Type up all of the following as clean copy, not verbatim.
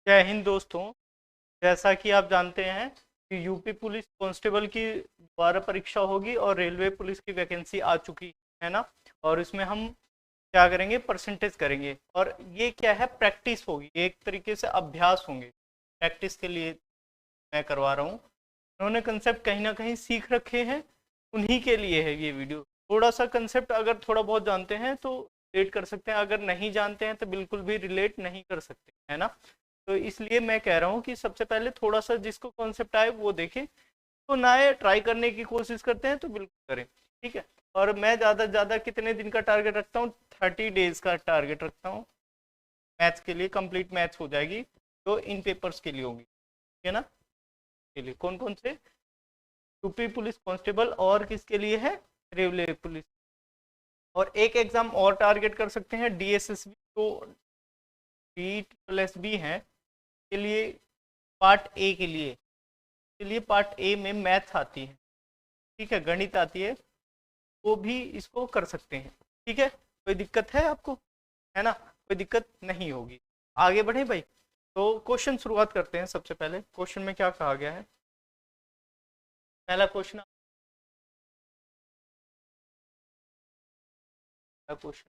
जय हिंद दोस्तों। जैसा कि आप जानते हैं कि यूपी पुलिस कांस्टेबल की दोबारा परीक्षा होगी और रेलवे पुलिस की वैकेंसी आ चुकी है ना। और इसमें हम क्या करेंगे, परसेंटेज करेंगे। और ये क्या है, प्रैक्टिस होगी, एक तरीके से अभ्यास होंगे। प्रैक्टिस के लिए मैं करवा रहा हूँ। उन्होंने कंसेप्ट कहीं ना कहीं सीख रखे हैं, उन्हीं के लिए है ये वीडियो। थोड़ा सा कंसेप्ट अगर थोड़ा बहुत जानते हैं तो रिलेट कर सकते हैं, अगर नहीं जानते हैं तो बिल्कुल भी रिलेट नहीं कर सकते, है ना। तो इसलिए मैं कह रहा हूँ कि सबसे पहले थोड़ा सा जिसको कॉन्सेप्ट आए वो देखें, तो ना आए ट्राई करने की कोशिश करते हैं तो बिल्कुल करें। ठीक है। और मैं ज़्यादा से ज़्यादा कितने दिन का टारगेट रखता हूँ, 30 डेज का टारगेट रखता हूँ। मैथ्स के लिए कंप्लीट मैथ्स हो जाएगी, तो इन पेपर्स के लिए होगी, ठीक है ना। के लिए कौन कौन से, यूपी पुलिस कांस्टेबल और किसके लिए है, रेलवे पुलिस। और एक एग्जाम और टारगेट कर सकते हैं, डीएसएसबी तो डी ट्रिपल एस बी है के लिए, पार्ट ए के लिए पार्ट ए में मैथ्स आती है, ठीक है, गणित आती है, वो भी इसको कर सकते हैं। ठीक है, कोई दिक्कत है आपको, है ना, कोई दिक्कत नहीं होगी। आगे बढ़े भाई। तो क्वेश्चन शुरुआत करते हैं। सबसे पहले क्वेश्चन में क्या कहा गया है, पहला क्वेश्चन, क्वेश्चन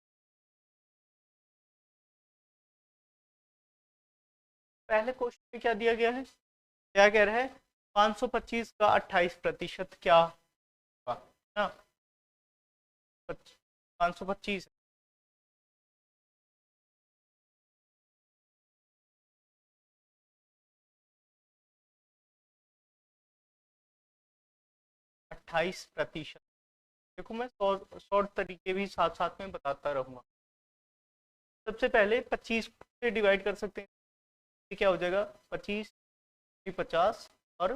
पहले क्वेश्चन में क्या दिया गया है, क्या कह रहा है, 525 का 28% क्या होगा ना। 525 28%। देखो मैं शॉर्ट शॉर्ट तरीके भी साथ साथ में बताता रहूंगा। सबसे पहले 25 से डिवाइड कर सकते हैं, ये क्या हो जाएगा, 25 50 और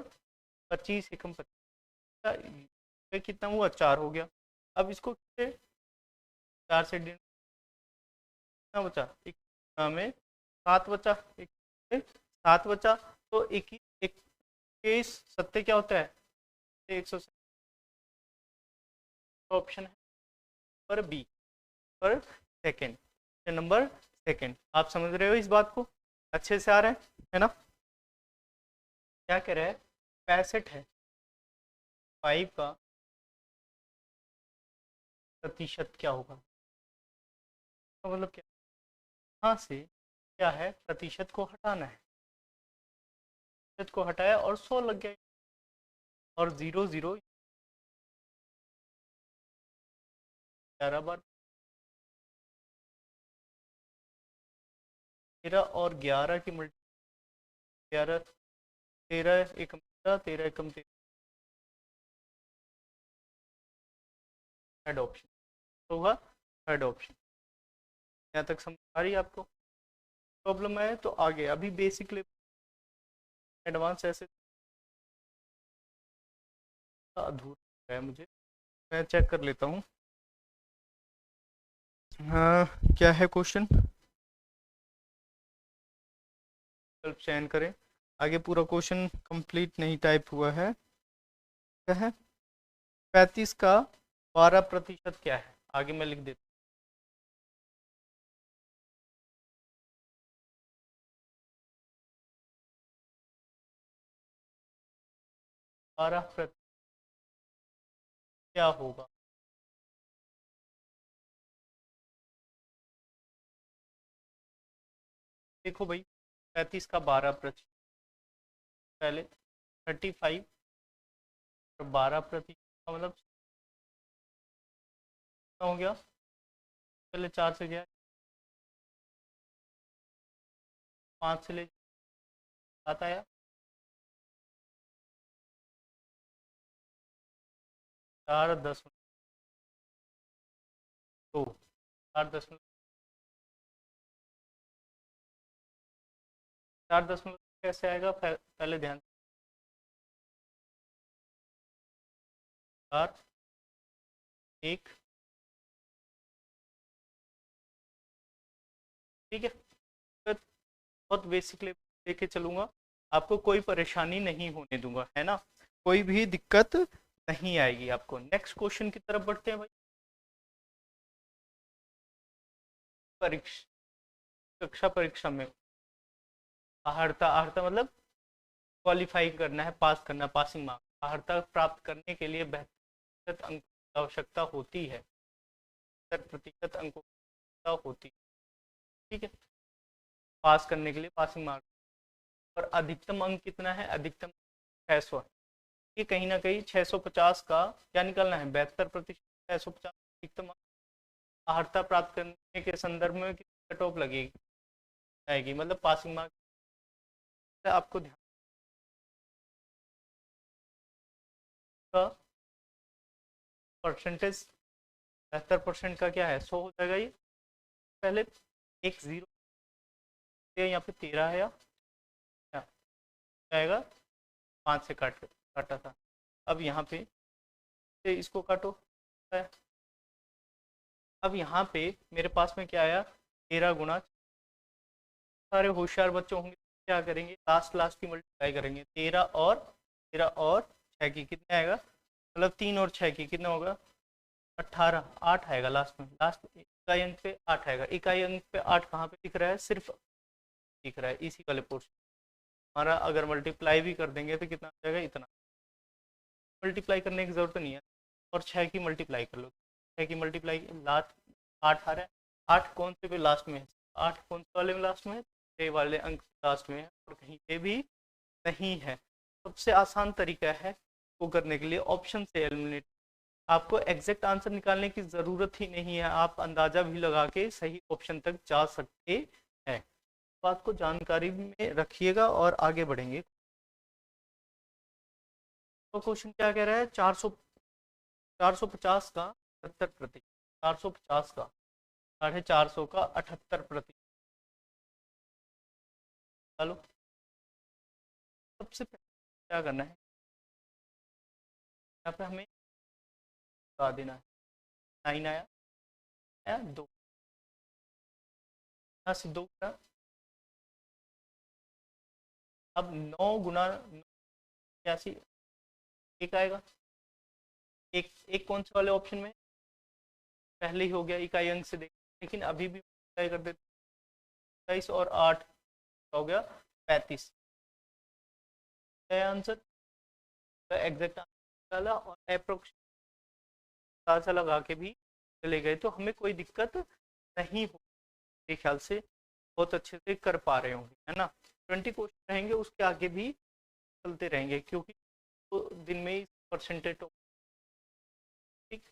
25 एकम 25, कितना हुआ, 4 हो गया। अब इसको कितने, 4 से कितना बचा, एक में 7 बचा, एक में 7 बचा, तो 21 सत्ते क्या होता है, 100। ऑप्शन है पर बी, पर सेकेंड, नंबर सेकेंड। आप समझ रहे हो इस बात को, अच्छे से आ रहा है ना। क्या कह रहा है, 65 है, 5 का प्रतिशत क्या होगा, तो मतलब क्या, यहाँ से क्या है, प्रतिशत को हटाना है, प्रतिशत को हटाया और 100 लग गया, और 0 0 11 बार, 13 और 11 की मल्टी, 11 13 एकम 13, 13 एकम 13, थर्ड ऑप्शन होगा, थर्ड ऑप्शन। यहाँ तक समझ आ रही है आपको, प्रॉब्लम है तो आगे अभी बेसिक लेवल, एडवांस ऐसे अधूरा है मुझे, मैं चेक कर लेता हूँ। हाँ, क्या है क्वेश्चन, विकल्प चयन करें। आगे पूरा क्वेश्चन कंप्लीट नहीं टाइप हुआ है, क्या है, 35 का 12% क्या है, आगे मैं लिख देता 12% क्या होगा। देखो भाई, 35 का 12%, पहले 35 और 12% का मतलब कितना हो गया, पहले 4 से गया, 5 से ले 7 आया, 4 10 2, 4 दशमलव, 4 दशमलव कैसे आएगा, पहले ध्यान, 4 1, ठीक है। तो बहुत बेसिक लेवल लेके चलूंगा, आपको कोई परेशानी नहीं होने दूंगा, है ना, कोई भी दिक्कत नहीं आएगी आपको। नेक्स्ट क्वेश्चन की तरफ बढ़ते हैं भाई। परीक्षा, कक्षा परीक्षा में अर्हता, अर्हता मतलब क्वालिफाई करना है, पास करना, पासिंग मार्क्स। अर्हता प्राप्त करने के लिए 72% अंक की आवश्यकता होती है, 72% अंकों की आवश्यकता होती है, ठीक है, पास करने के लिए, पासिंग मार्क्स। और अधिकतम अंक कितना है, अधिकतम 600 है। ये कहीं ना कहीं 650 का क्या निकालना है, 72%, 650 अधिकतम अंक। अर्हता प्राप्त करने के संदर्भ में कितनी कट ऑफ लगेगी, आएगी, मतलब पासिंग मार्क्स। आपको ध्यान का परसेंटेज 72% का क्या है, 100 हो जाएगा ये। पहले एक जीरो यहाँ पे 13 है, या क्या आएगा, 5 से काटा था। अब यहाँ पे इसको काटो, अब यहाँ पे मेरे पास में क्या आया, 13 गुना। सारे होशियार बच्चों होंगे क्या करेंगे, लास्ट लास्ट की मल्टीप्लाई करेंगे, 13 और 6 की कितने आएगा, मतलब 3 और 6 की कितना होगा, 18, 8 आएगा लास्ट में। लास्ट इकाई अंक पे 8 आएगा। इकाई अंक पे 8 कहाँ पे दिख रहा है, सिर्फ दिख रहा है इसी वाले पोर्शन। हमारा अगर मल्टीप्लाई भी कर देंगे तो कितना आ जाएगा, इतना। मल्टीप्लाई करने की जरूरत नहीं है, और 6 की मल्टीप्लाई कर लो, 6 की मल्टीप्लाई लास्ट 8 आ रहा है, 8 कौन से पे लास्ट में है, 8 कौन से वाले में लास्ट में है, 6 वाले अंक लास्ट में है, और कहीं पे भी नहीं है। सबसे आसान तरीका है वो करने के लिए ऑप्शन से एलिमिनेट। आपको एग्जैक्ट आंसर निकालने की ज़रूरत ही नहीं है, आप अंदाज़ा भी लगा के सही ऑप्शन तक जा सकते हैं। बात को जानकारी में रखिएगा और आगे बढ़ेंगे। तो क्वेश्चन क्या कह रहा है, 450 का 78%, 450 का 450 का 78%। चलो सबसे पहले क्या करना है, यहाँ पे हमें बता देना है, 9 आया, आया 2, यहाँ से 2 का। अब 9 गुना 89, एक आएगा, एक एक कौन से वाले ऑप्शन में, पहले ही हो गया इकाई अंक से देख, लेकिन अभी भी ट्राई कर देते, 27 और 8 हो गया 35। आंसर एग्जैक्ट आंसर डाला और अप्रोक्स अंदाजा लगा के भी चले गए, तो हमें कोई दिक्कत नहीं हो, मेरे ख्याल से बहुत अच्छे से कर पा रहे होंगे, है ना। 20 क्वेश्चन रहेंगे, उसके आगे भी चलते रहेंगे, क्योंकि तो दिन में ही परसेंटेज, ठीक।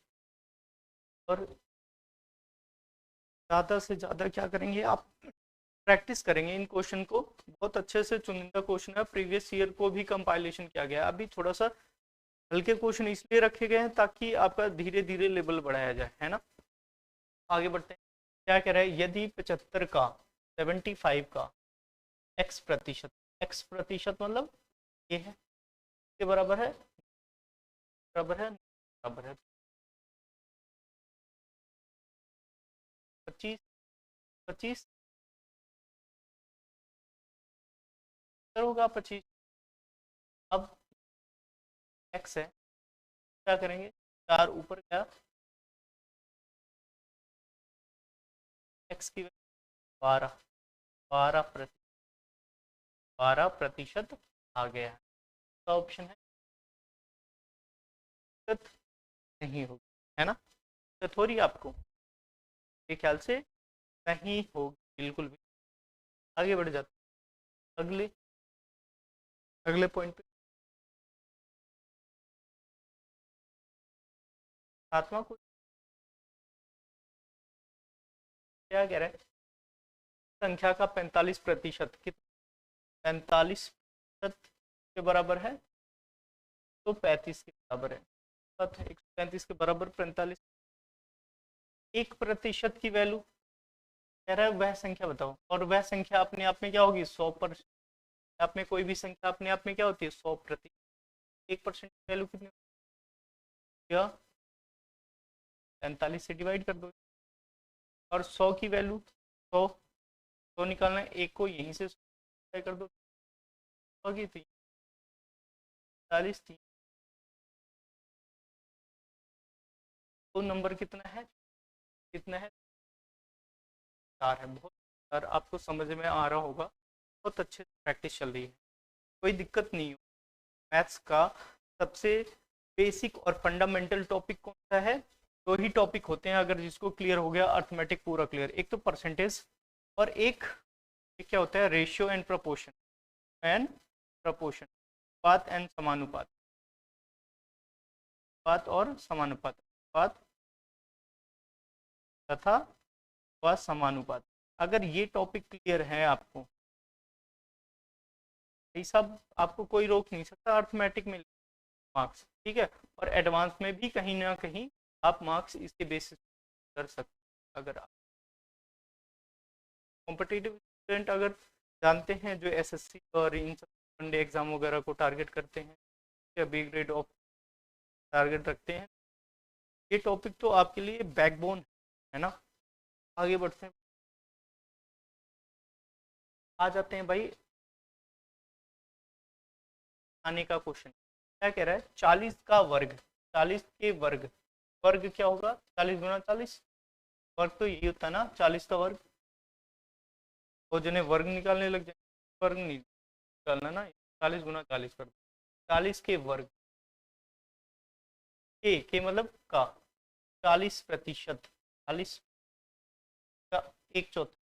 और ज़्यादा से ज़्यादा क्या करेंगे आप, प्रैक्टिस करेंगे इन क्वेश्चन को बहुत अच्छे से। चुनिंदा क्वेश्चन है, प्रीवियस ईयर को भी कंपाइलेशन किया गया है। अभी थोड़ा सा हल्के क्वेश्चन इसलिए रखे गए हैं ताकि आपका धीरे धीरे लेवल बढ़ाया जाए, है ना। आगे बढ़ते हैं, क्या कह रहा है, यदि 75 का 75 का x%, x% मतलब ये है, के बराबर है, बराबर है, बराबर है 25, 25 होगा 25। अब x है, क्या करेंगे, 4 ऊपर क्या, x की 12, 12% आ गया है, तो ऑप्शन है दिक्कत नहीं होगी, है ना। दिक्कत हो रही है आपको, ये ख्याल से नहीं होगी बिल्कुल भी। आगे बढ़ जाते, अगले अगले पॉइंट पे, 7वां को क्या कह रहा है, संख्या का 45% कितना, 45% के बराबर है, तो 35 के बराबर है, 135 के बराबर 45। 1% की वैल्यू कह रहा है, वह संख्या बताओ, और वह संख्या अपने आप में क्या होगी, 100%। आप में कोई भी संख्या अपने आप में क्या होती है, 100%। 1% की वैल्यू कितनी, क्या 45 से डिवाइड कर दो, और 100 की वैल्यू 100 निकालना है, एक को यहीं से कर दो, 100 की थी 40 थी, तो नंबर कितना है, कितना है, 4 है। बहुत, अगर आपको समझ में आ रहा होगा बहुत अच्छे से प्रैक्टिस चल रही है, कोई दिक्कत नहीं हो। मैथ्स का सबसे बेसिक और फंडामेंटल टॉपिक कौन सा है? दो ही टॉपिक होते हैं, अगर जिसको क्लियर हो गया अर्थमेटिक पूरा क्लियर। एक तो परसेंटेज और एक क्या होता है, ratio and proportion. And proportion, अनुपात एंड समानुपात, अनुपात और समानुपात, अनुपात तथा व समानुपात। अगर ये टॉपिक क्लियर है आपको, ये सब आपको कोई रोक नहीं सकता अर्थमेटिक में मार्क्स, ठीक है। और एडवांस में भी कहीं ना कहीं आप मार्क्स इसके बेसिस कर सकते। अगर आप कॉम्पिटिटिव स्टूडेंट अगर जानते हैं, जो एसएससी और इन सब वनडे एग्जाम वगैरह को टारगेट करते हैं या बी ग्रेड ऑफ टारगेट रखते हैं, ये टॉपिक तो आपके लिए बैकबोन है ना। आगे बढ़ते हैं, आ जाते हैं भाई आने का क्वेश्चन। क्या कह रहा है? 40 का वर्ग, 40 के वर्ग, वर्ग क्या होगा? 40 गुना 40, वर्ग तो यही होता है ना, 40 का वर्ग। वो जिन्हें वर्ग निकालने लग जाए, वर्ग नहीं निकालना ना, 40 गुना 40 कर दो। 40 के वर्ग, के मतलब का, 40%, 40 का एक चौथा,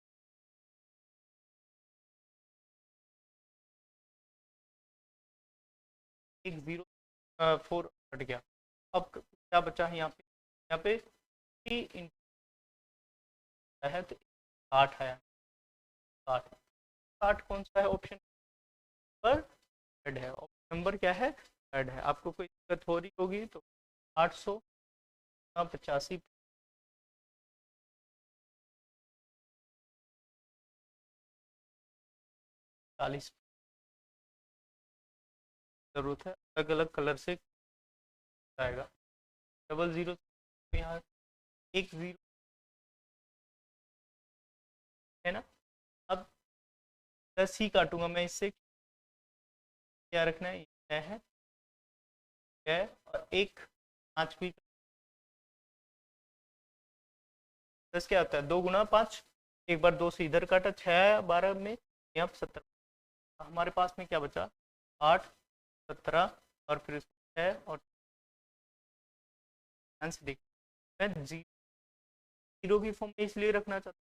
एक जीरो, 4 हट गया। अब क्या बचा है यहाँ पे? यहाँ पे 3 है तो 8 आया, 8। 8 कौन सा है ऑप्शन पर? हेड है। ऑप्शन नंबर क्या है? हेड है। आपको कोई दिक्कत हो रही होगी तो 800 85 40 जरूरत है, अलग अलग कलर से आएगा। 00 यहाँ एक जीरो है ना। अब 10 ही काटूंगा मैं इससे, क्या रखना है? है और एक 5 भी। 10 क्या होता है? 2 गुना 5, एक बार 2 से इधर काटा, 6 12 में यहाँ 70। हमारे पास में क्या बचा? 8 17 और फिर 6 और आंसर देख। मैं जीरो की फॉर्म में इसलिए रखना चाहता हूँ,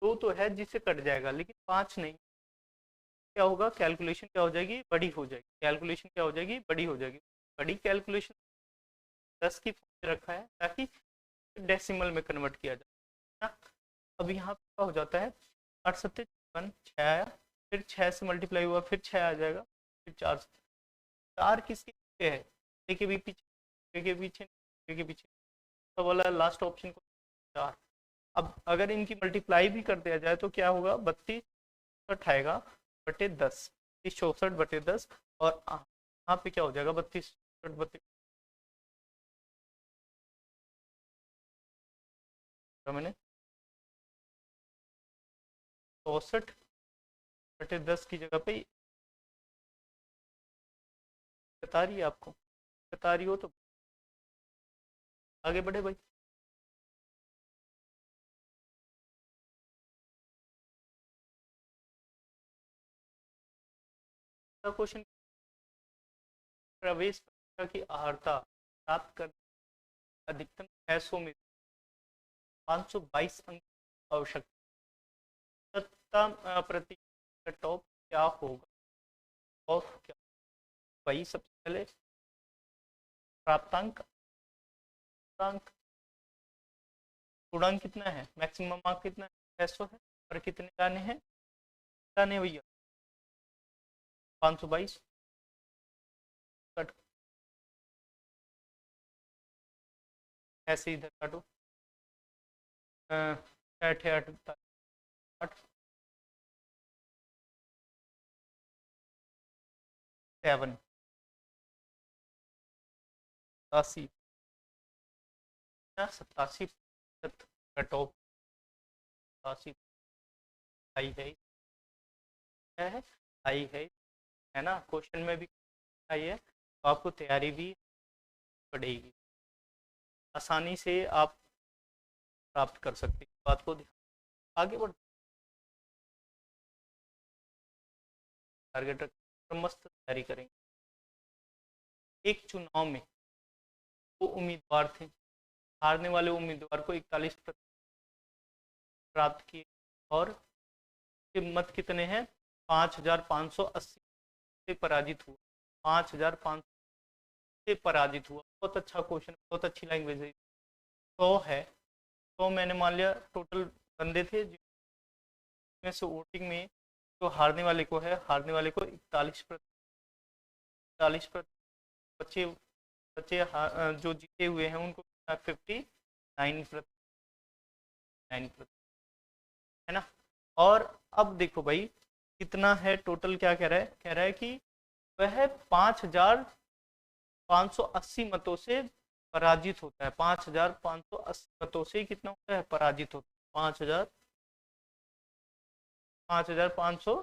2 तो है जिससे कट जाएगा, लेकिन 5 नहीं। क्या होगा? कैलकुलेशन क्या हो जाएगी? बड़ी हो जाएगी। कैलकुलेशन क्या हो जाएगी? बड़ी हो जाएगी। बड़ी कैलकुलेशन 10 की फॉर्म में रखा है ताकि डेसिमल में कन्वर्ट किया जाए ना। अब यहाँ पे क्या हो जाता है? 8 सत्ते 56, 6 आया, फिर 6 से मल्टीप्लाई हुआ, फिर 6 आ जाएगा, फिर 4 4 किसके पीछे है? ए के भी पीछे, ए के पीछे, ए के पीछे, तो वाला लास्ट ऑप्शन को 4। अब अगर इनकी मल्टीप्लाई भी कर दिया जाए तो क्या होगा? 32 आएगा बटे 10, 64 बटे 10। और यहाँ पे क्या हो जाएगा? 32 बटे, मैंने 64 बटे 10 की जगह पे बता रही है आपको, बता रही हो तो आगे बढ़े भाई। क्वेश्चन, प्रवेश परीक्षा की अर्हता प्राप्त कर अधिकतम 600 में 522 अंक आवश्यकता, 70% कट ऑफ क्या होगा? और क्या वही सबसे पहले प्राप्तांक, प्राप्तांक पूर्णांक कितना है? मैक्सिमम मार्क कितना है? 600 है। और कितने लाने हैं? लाने भैया 522 कट, ऐसे इधर काटो, 8 है 8 8 7 87, 87% कट ऑफ, 87 हाई है, क्या है? हाई है ना। क्वेश्चन में भी हाई है, तो आपको तैयारी भी पड़ेगी, आसानी से आप प्राप्त कर सकते हैं। बात को आगे बढ़ टारगेट रखेंगे और मस्त तैयारी करेंगे। एक चुनाव में 2 उम्मीदवार थे, हारने वाले उम्मीदवार को 41% प्राप्त किए और मत कितने हैं 5580 से पराजित हुआ, 5500 से पराजित हुआ। बहुत अच्छा क्वेश्चन, बहुत अच्छी लैंग्वेज है। 100 है, 100 मैंने मान लिया टोटल बंदे थे जिसमें से वोटिंग में तो हारने वाले को है, हारने वाले को 41% बच्चे बच्चे जो जीते हुए हैं उनको 59% है ना। और अब देखो भाई कितना है टोटल, क्या कह रहा है, कह रहा है कि वह 5580 मतों से पराजित होता है, 5580 मतों से कितना होता है पराजित होता है, 5500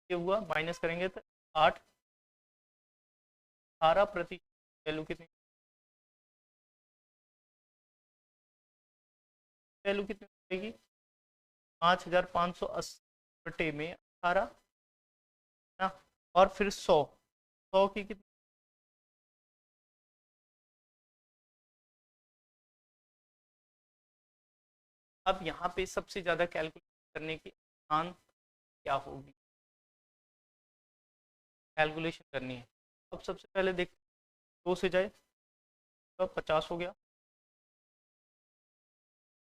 ये हुआ, माइनस करेंगे तो 18% वैल्यू कितनी, वैल्यू कितनी होगी 5580 बटे में 18 ना, और फिर 100 की कितनी, अब यहाँ पे सबसे ज्यादा कैलकुलेट करने की आसान क्या होगी, कैलकुलेशन करनी है। अब सबसे पहले देख 2 से जाए तो 50 हो गया।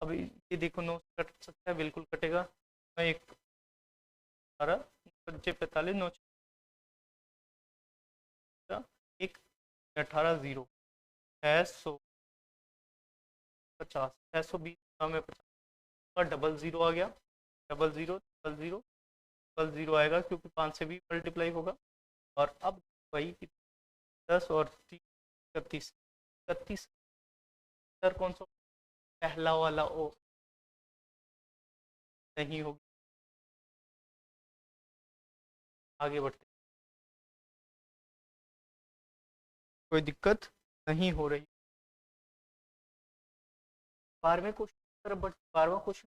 अब ये देखो 9 से कट सकता है, बिल्कुल कटेगा। मैं एक 18 45 9 एक 18 0 650 620 में 50 और डबल ज़ीरो आ गया, double zero double zero double zero आएगा क्योंकि 5 से भी मल्टीप्लाई होगा। और अब वही 10 और 31 31 सर कौन सा पहला वाला ओ नहीं होगी, आगे बढ़ते कोई दिक्कत नहीं हो रही। 12वें क्वेश्चन की तरफ बढ़, 12वां क्वेश्चन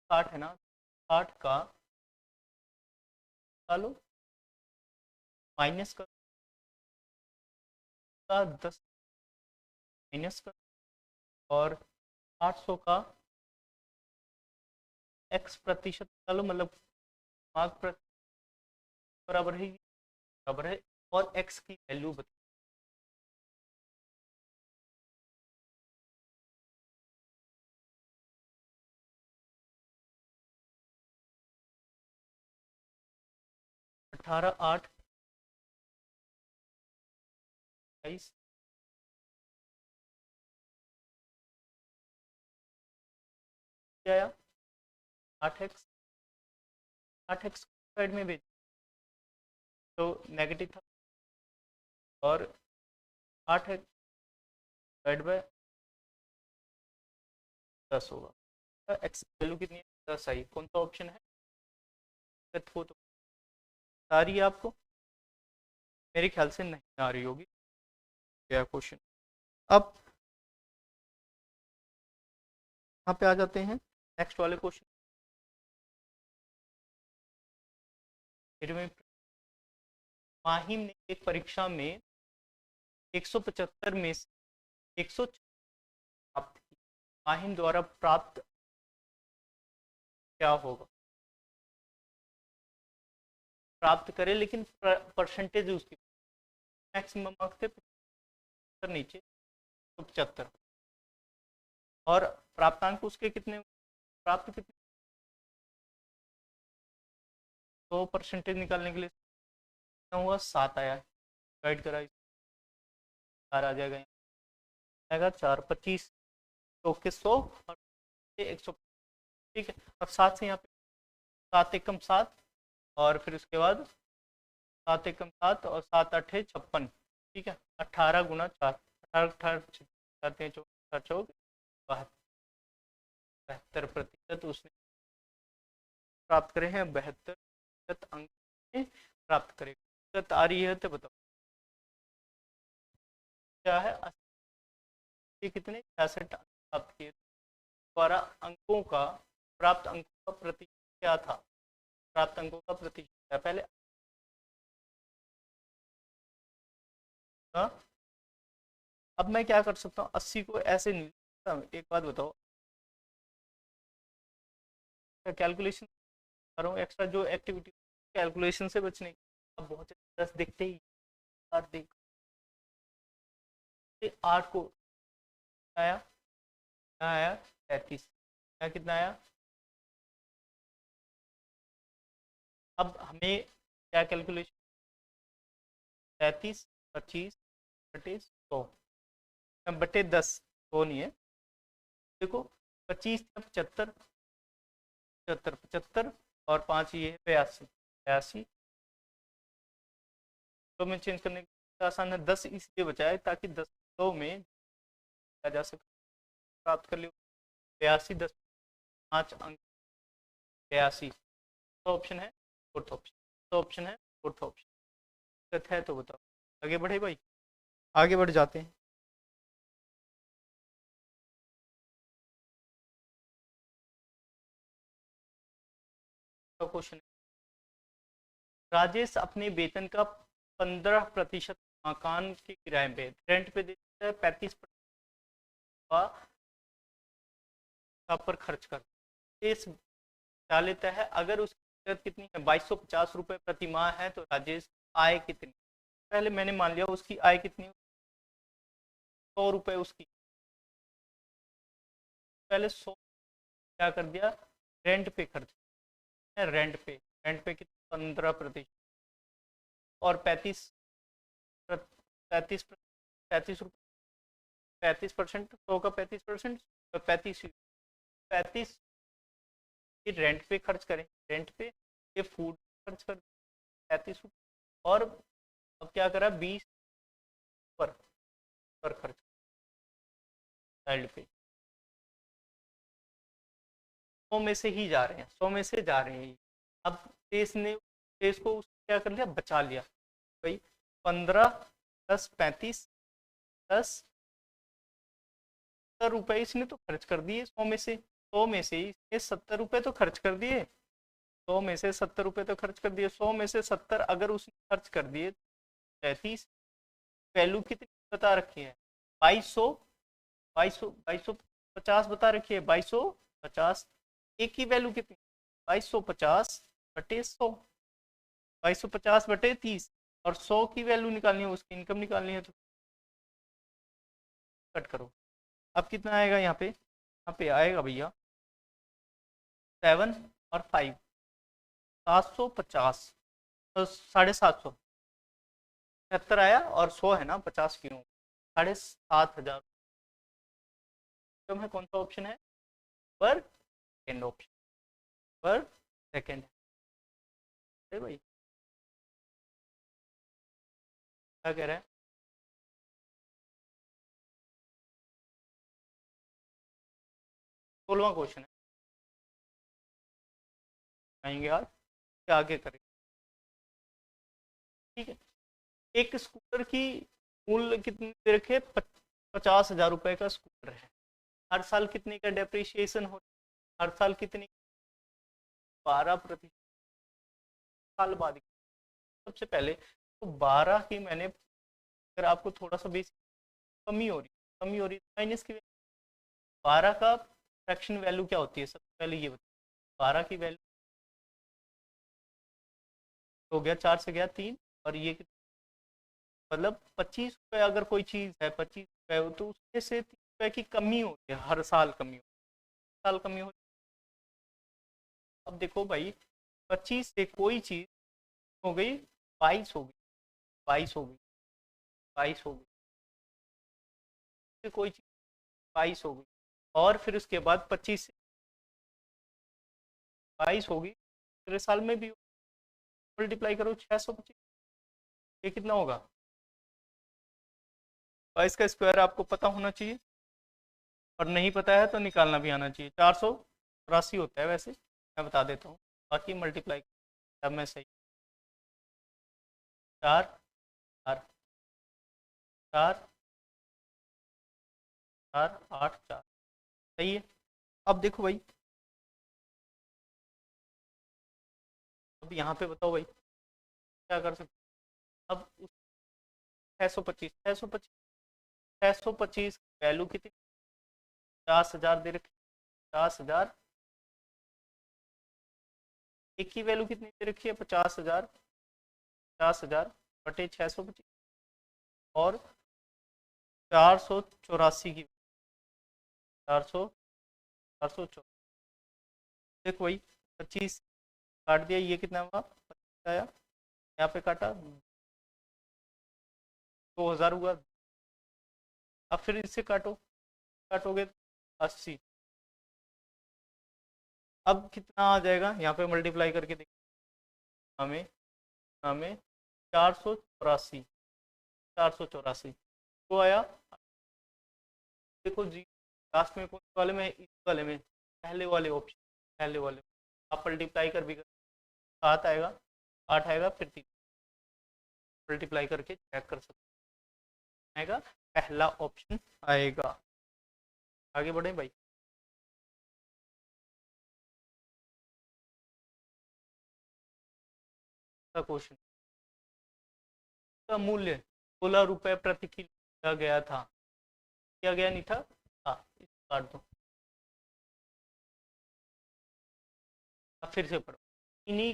60 है ना, 60 का डालो माइनस का 10 माइनस का और 800 का x प्रतिशत डालो, मतलब मार्क बराबर है, बराबर है और x की वैल्यू बता 18 8 22 क्या आया 8x, 8x साइड में भेज तो नेगेटिव था और 8x डिवाइड बाय 10 होगा, x वैल्यू कितनी है 10 आई। कौन सा ऑप्शन है हो तो आ रही है आपको, मेरे ख्याल से नहीं आ रही होगी क्या क्वेश्चन। अब यहाँ पे आ जाते हैं नेक्स्ट वाले क्वेश्चन। माहिम ने एक परीक्षा में 175 में से 100 प्राप्त की, माहिम द्वारा प्राप्त क्या होगा, प्राप्त करे लेकिन परसेंटेज उसकी मैक्सिमम मार्क्स थे 75 नीचे तो 75 और प्राप्तांक उसके कितने प्राप्त कितने, तो परसेंटेज निकालने के लिए कितना हुआ 7 आया, गाइड करा 4 आ जाएगा, आएगा 4 25 तो के 100 और 100 ठीक है। अब 7 से यहाँ पे 7 एकम 7 और फिर उसके बाद 7 एकम 7 और 7 8 56 ठीक है, 18 गुना 4 18 18 72% उसने प्राप्त करे हैं, 72% अंक प्राप्त करेगा। आ रही है तो बताओ क्या है, कितने 66 प्राप्त किए, 12 अंकों का प्राप्त अंक का प्रतिशत क्या था, प्राप्त अंकों का प्रतिशत क्या पहले। हाँ, अब मैं क्या कर सकता हूँ, 80 को ऐसे नहीं लिखता। एक बात बताओ, कैलकुलेशन कर रहा हूँ एक्स्ट्रा जो एक्टिविटी, कैलकुलेशन से बचने की। अब बहुत से 10 दिखते ही, 8 देख, 8 को आया, क्या आया 33, क्या कितना आया। अब हमें क्या कैलकुलेशन, 33 25 बटे 100 बटे 10, 100 नहीं है। देखो 25 75, 75 75 और 5 ये है 82, 82 तो में चेंज करने का आसान है। 10 इसलिए बचा है ताकि 10 100 में किया जा सके, प्राप्त कर लियो। 82 10 5 अंक 82, तो ऑप्शन है फोर्थ ऑप्शन, तो ऑप्शन है फोर्थ ऑप्शन। दिक्कत है तो बताओ, आगे बढ़े भाई, आगे बढ़ जाते हैं। क्वेश्चन, राजेश अपने वेतन का 15% मकान के किराए पे रेंट पे देता है, 35% पर खर्च करता है। इस क्या लेता है, अगर उसकी लागत कितनी है, 2250 रुपये प्रति माह है, तो राजेश आय कितनी। पहले मैंने मान लिया उसकी आय कितनी, 100 रुपये उसकी, पहले 100 क्या कर दिया, रेंट पे खर्च, रेंट पे, रेंट पे कितना 15%, और 35 35% 100 का 35%, 35 ये रेंट पे खर्च करें, रेंट पे, ये फूड खर्च कर 35 रुपये, और अब क्या करा 20 पर खर्च, चाइल्ड पे 100 में से ही जा रहे हैं, 100 में से जा रहे हैं। अब देश ने, देश को क्या कर लिया, बचा लिया भाई, 15 10 35 10 70 रुपये इसने तो खर्च कर दिए, 100 में से, 100 में से इसने 70 रुपये तो खर्च कर दिए, 100 में से 70 रुपये तो खर्च कर दिए, 100 में से 70 अगर उसने खर्च कर दिए, 33, वैल्यू कितनी बता रखी है, 2200, 2250 बता रखी है, 2250, एक की वैल्यू कितनी, 2250 बटे 100, 2250 बटे 30, और 100 की वैल्यू निकालनी है, उसकी इनकम निकालनी है, तो कट करो। अब कितना आएगा यहाँ पे, यहाँ पे आएगा भैया 7 और 5, 750, तो 750, 76 आया, और 100 है ना 50 क्यों, 7500। तो है कौन सा ऑप्शन है, पर सेकेंड ऑप्शन, पर सेकेंड है भाई, क्या कह रहा है। 16वां क्वेश्चन है, आएंगे आज क्या आगे करें, ठीक है। एक स्कूटर की मूल्य कितनी दे रखे, 50,000 रुपए का स्कूटर है, हर साल कितने का डेप्रिसिएशन हो, हर साल कितनी, 12% साल बाद। सबसे पहले तो 12 की मैंने, अगर आपको थोड़ा सा बेसिक, कमी हो रही, कमी हो रही, माइनस की, 12 का फ्रैक्शन वैल्यू क्या होती है, सबसे पहले ये बताओ, 12 की वैल्यू हो गया, 4 से गया 3, और ये मतलब 25 रुपये, अगर कोई चीज़ है 25 रुपये, तो उसमें से 3 रुपये की कमी होती है, हर साल कमी होती है, साल कमी होती है। अब देखो भाई, 25 से कोई चीज़ हो गई 22 हो गई, 22 हो गई, 22 हो गई, फिर कोई चीज़ 22 हो गई, और फिर उसके बाद 25 से 22 होगी, पूरे साल में भी मल्टीप्लाई करो 625, ये कितना होगा, 22 का स्क्वायर आपको पता होना चाहिए, और नहीं पता है तो निकालना भी आना चाहिए, 484 होता है वैसे, मैं बता देता हूँ, बाकी मल्टीप्लाई तब मैं सही, 4 4 4 4 8 4, सही है। अब देखो भाई, अब यहाँ पे बताओ भाई क्या कर सकते हैं? अब 625 625 625 वैल्यू कितनी, 50,000 दे रखी, 50,000, एक की वैल्यू कितनी दे रखी है, 50,000, 50,000 बटे 625 और 484 की, 484, देखो भाई 25 काट दिया, ये कितना हुआ 25 आया, यहाँ पे काटा 2,000 हुआ। अब फिर इससे काटो, काटोगे 80, अब कितना आ जाएगा, यहाँ पे मल्टीप्लाई करके देखो, हमें हमें 484, 484 तो आया। देखो जी लास्ट में कौन से वाले में, इस वाले में, पहले वाले ऑप्शन, पहले वाले आप मल्टीप्लाई कर भी कर, 7 आएगा, 8 आएगा, फिर 3 मल्टीप्लाई करके चेक कर सकते आएगा, पहला ऑप्शन आएगा। आगे बढ़े भाई। क्वेश्चन का मूल्य 16 रुपए प्रति किलो दिया गया था, दिया गया नहीं था, हाँ इसको काट दो, अब फिर से पढ़ो, इन्हीं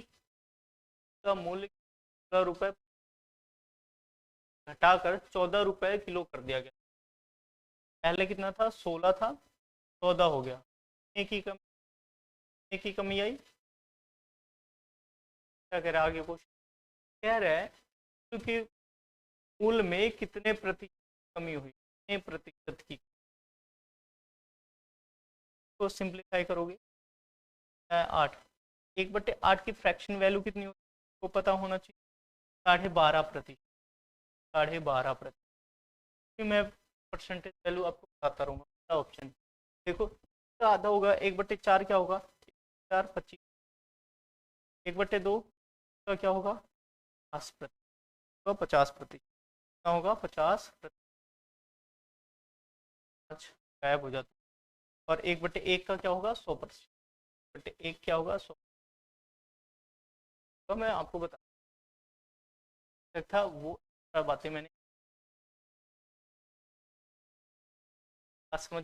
का मूल्य 16 रुपए घटाकर 14 रुपए किलो कर दिया गया, पहले कितना था 16 था, 14 हो गया, एक ही कमी आई। क्या कह रहा है आगे क्वेश्चन, कह रहा है क्योंकि मूल में कितने प्रतिशत कमी हुई, कितने प्रतिशत की, तो सिंप्लीफाई करोगे 8, 1/8 की फ्रैक्शन वैल्यू कितनी होती है, को पता होना चाहिए, 12.5%, 12.5%, मैं परसेंटेज वैल्यू आपको बताता रहूँगा, ऑप्शन देखो, तो आधा होगा, 1/4 क्या होगा, 4 25, 1/2 का क्या होगा 50%, 50%, क्या होगा 50%, गायब हो जाता, और 1/1 का क्या होगा 100%, 1 क्या होगा 100, तो मैं आपको बता था वो बातें मैंने समझ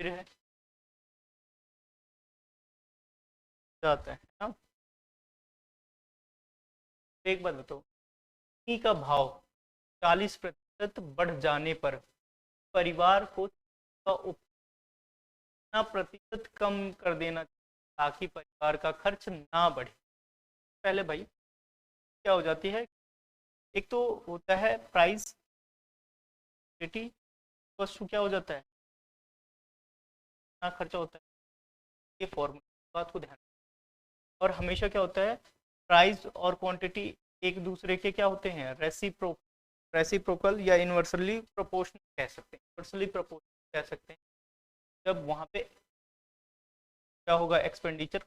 है जाता है ना। एक बात बताओ, घी का भाव 40% बढ़ जाने पर परिवार को का उतना प्रतिशत कम कर देना ताकि परिवार का खर्च ना बढ़े। पहले भाई क्या हो जाती है, एक तो होता है प्राइस क्वांटिटी, वस्तु क्या हो जाता है ना खर्चा होता है, ये फॉर्मूला बात को ध्यान, और हमेशा क्या होता है प्राइस और क्वांटिटी एक दूसरे के क्या होते हैं रेसिप्रोकल या इन्वर्सली प्रोपोर्शनल कह सकते हैं, इन्वर्सली प्रोपोर्शनल कह सकते हैं। जब वहाँ पे क्या होगा एक्सपेंडिचर,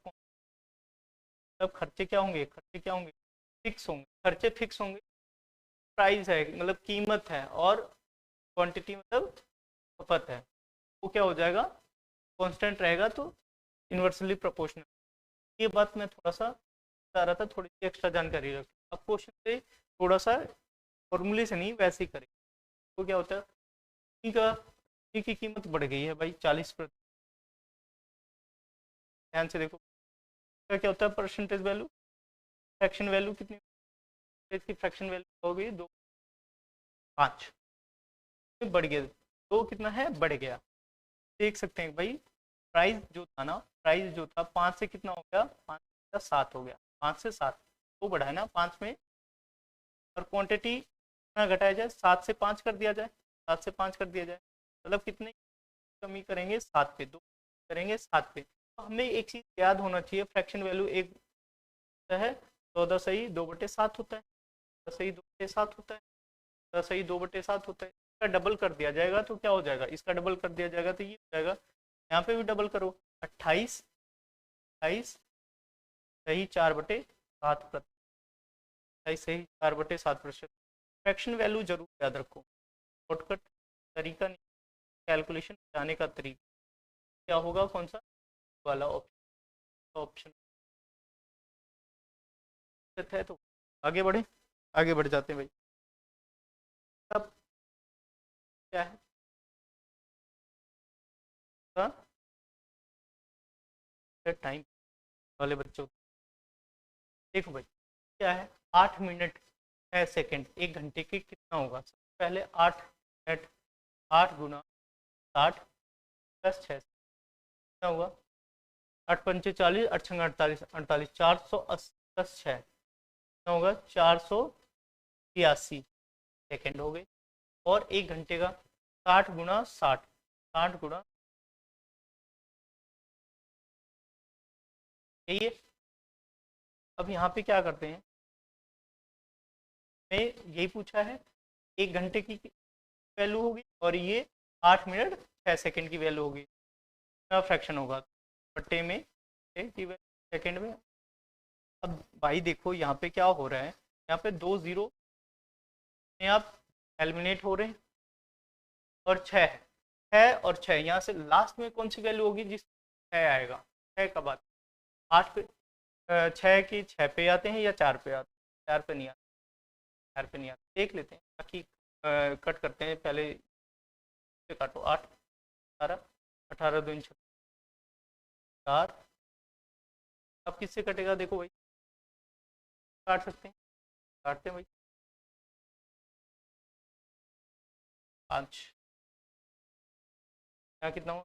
तब खर्चे क्या होंगे, खर्चे क्या होंगे फिक्स होंगे, खर्चे फिक्स होंगे, प्राइस है मतलब कीमत है, और क्वांटिटी मतलब खपत है, वो क्या हो जाएगा कांस्टेंट रहेगा, तो इन्वर्सली प्रोपोर्शनल। ये बात मैं थोड़ा सा बता रहा था, थोड़ी सी एक्स्ट्रा जानकारी रख, अब क्वेश्चन से थोड़ा सा फॉर्मूले से नहीं वैसे ही करें, तो क्या होता है घी की कीमत बढ़ गई है भाई 40%, ध्यान से देखो क्या क्या होता है परसेंटेज वैल्यू, फ्रैक्शन वैल्यू कितनी, इसकी फ्रैक्शन वैल्यू हो गई 2.5, बढ़ गया, दो कितना है बढ़ गया, देख सकते हैं भाई प्राइस जो था ना, प्राइस जो था 5 से कितना हो गया, 5 से 7 हो गया, 5 से 7 वो बढ़ा है ना 5 में, और क्वांटिटी कितना घटाया जाए 7 से 5 कर दिया जाए, 7 से 5 कर दिया जाए, मतलब कितने कमी करेंगे 7 पे, 2 करेंगे 7 पे। तो हमें एक चीज़ याद होना चाहिए, फ्रैक्शन वैल्यू एक होता है 14 सही 2/7 होता है, 14 सही 2/7 होता है, 14 सही 2/7 होता है, इसका डबल कर दिया जाएगा तो क्या हो जाएगा, इसका डबल कर दिया जाएगा तो ये हो जाएगा, यहाँ पे भी डबल करो 28, 28 सही 4/7%, 28 सही 4/7%, फ्रैक्शन वैल्यू जरूर याद रखो, शॉर्टकट तरीका नहीं, कैलकुलेशन जाने का तरीका, क्या होगा, कौन सा वाला ऑप्शन है। तो आगे बढ़े, आगे बढ़ जाते हैं भाई। अब क्या है टाइम वाले बच्चों, देखो भाई क्या है, 8 मिनट 6 सेकंड 1 घंटे के कितना होगा। सबसे पहले 8 मिनट, 8 गुना 60 + 6 कितना होगा, 8 × 5 = 40, 8 × 6 = 48, 480 + 6 कितना होगा, 483 सेकंड हो गए। और 1 घंटे का 60 × 60, 60 गुना, यही है। अब यहाँ पे क्या करते हैं, मैं यही पूछा है, 1 घंटे की वैल्यू होगी और ये 8 मिनट 6 सेकंड की वैल्यू होगी, क्या फ्रैक्शन होगा बट्टे में की सेकंड में। अब भाई देखो यहाँ पे क्या हो रहा है, यहाँ पे 2 जीरो में आप एलिमिनेट हो रहे हैं, और 6 है, 6 और 6 यहाँ से लास्ट में कौन सी वैल्यू होगी, जिस 6 आएगा, 6 कब आता है, 8 पे 6 की 6 पे आते हैं या 4 पे आते हैं, 4 पे नहीं आते, 4 पे नहीं आते, देख लेते हैं बाकी कट करते हैं पहले से, काटो 8 18, 18 2 4, अब किससे कटेगा, देखो भाई काट सकते हैं, काटते हैं भाई, 5 यहाँ कितना हुआ,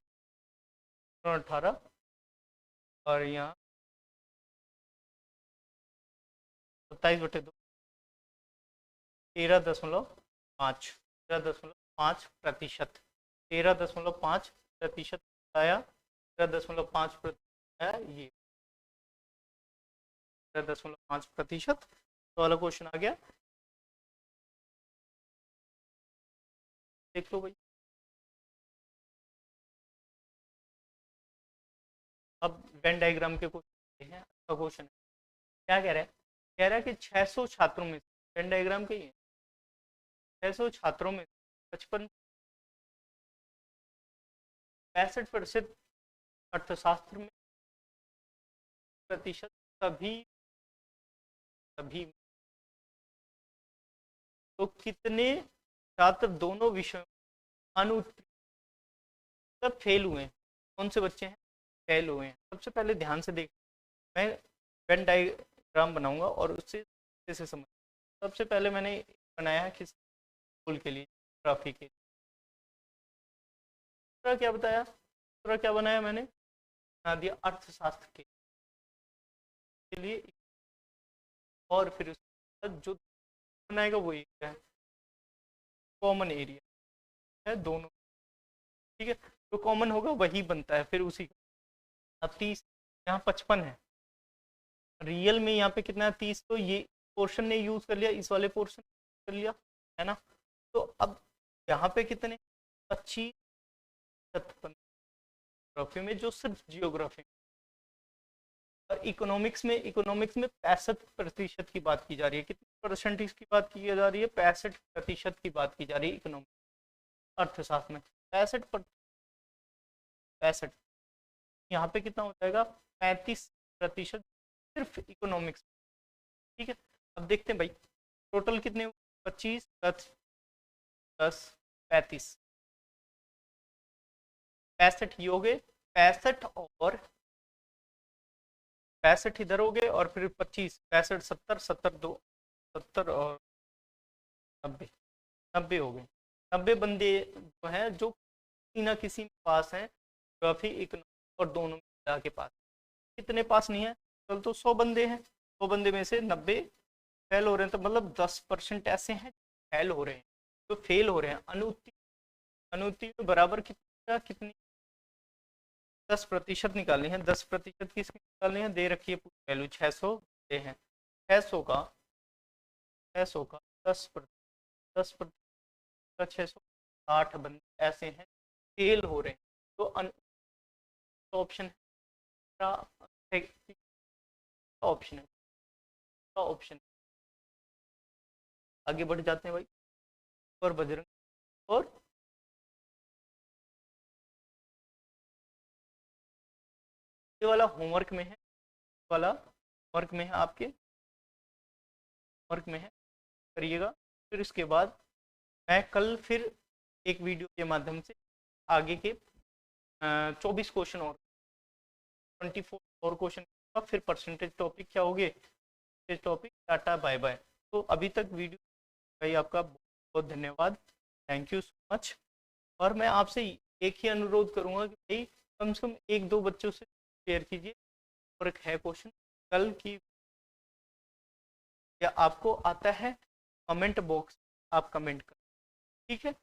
18, और यहाँ 27/2, 13.5, 13.5%, 13.5% आया, 13.5% आया, ये 13.5%। तो वाला क्वेश्चन आ गया, देख लो भाई। अब वेन डायग्राम के क्वेश्चन हैं, अच्छा क्वेश्चन है, क्या कह रहा है, कह रहा है कि 600 छात्रों में, वेन डायग्राम के ही 600 छात्रों में 55 65% अर्थशास्त्र में, प्रतिशत सभी सभी, तो कितने छात्र दोनों विषयों अनुत्तीर्ण, सब फेल हुए हैं, कौन से बच्चे हैं फेल हुए हैं। सबसे पहले ध्यान से देख, मैं वेन डायग्राम बनाऊंगा और उससे से समझ। सबसे पहले मैंने बनाया है किस स्कूल के लिए, ट्रॉफी के लिए, दूसरा क्या बताया, दूसरा क्या बनाया मैंने, बना दिया अर्थशास्त्र के लिए, और फिर उसके बाद जो बनाएगा वही है कॉमन एरिया है दोनों, ठीक है, जो कॉमन होगा वही बनता है फिर उसी का। अब 30, यहाँ 55 है, रियल में यहाँ पे कितना है 30, तो ये पोर्शन ने यूज कर लिया, इस वाले पोर्शन कर लिया, है ना। तो अब यहाँ पे कितने 25 जियोग्राफी में, जो सिर्फ जियोग्राफी, और इकोनॉमिक्स में 65% की बात की जा रही है, कितने परसेंटेज की बात की जा रही है, 65% की बात की जा रही है इकोनॉमिक्स, अर्थशास्त्र में 65, यहाँ पे कितना हो जाएगा 35% सिर्फ इकोनॉमिक्स, ठीक है। अब देखते हैं भाई टोटल कितने, 25 + 10 35, 65 ही हो गए, 65 और 65 इधर हो गए, और फिर 25 65 70 70 2 70 और 90, 90 हो गए, 90 बंदे जो हैं जो किसी ना किसी में पास हैं, काफी इकोनॉमिक और दोनों मिला के पास, कितने पास नहीं है, चल तो 100 बंदे हैं, 100 बंदे में से 90 फेल हो रहे हैं, तो मतलब 10% ऐसे हैं फेल हो रहे हैं, तो फेल हो रहे हैं, अनुत्तीर्ण बराबर कितना, कितनी 10% निकालनी है, 10% किसकी निकालनी है, दे रखी है वैल्यू 600 दे हैं, 600 का 600 का 10% का 660 बंदे ऐसे हैं फेल हो रहे हैं, तो ऑप्शन है, ऑप्शन है, ऑप्शन, आगे बढ़ जाते हैं भाई, और बजरंग और ये वाला होमवर्क में है, वाला वर्क में है, आपके वर्क में है, करिएगा। फिर इसके बाद मैं कल फिर एक वीडियो के माध्यम से आगे के 24 क्वेश्चन और 24 और क्वेश्चन, फिर परसेंटेज टॉपिक क्या हो गए, टॉपिक। Tata bye bye. तो अभी तक वीडियो भाई आपका बहुत बहुत धन्यवाद, थैंक यू सो मच। और मैं आपसे एक ही अनुरोध करूंगा कि भाई कम से कम एक दो बच्चों से शेयर कीजिए, और एक है क्वेश्चन कल की, या आपको आता है कमेंट बॉक्स आप कमेंट कर, ठीक है।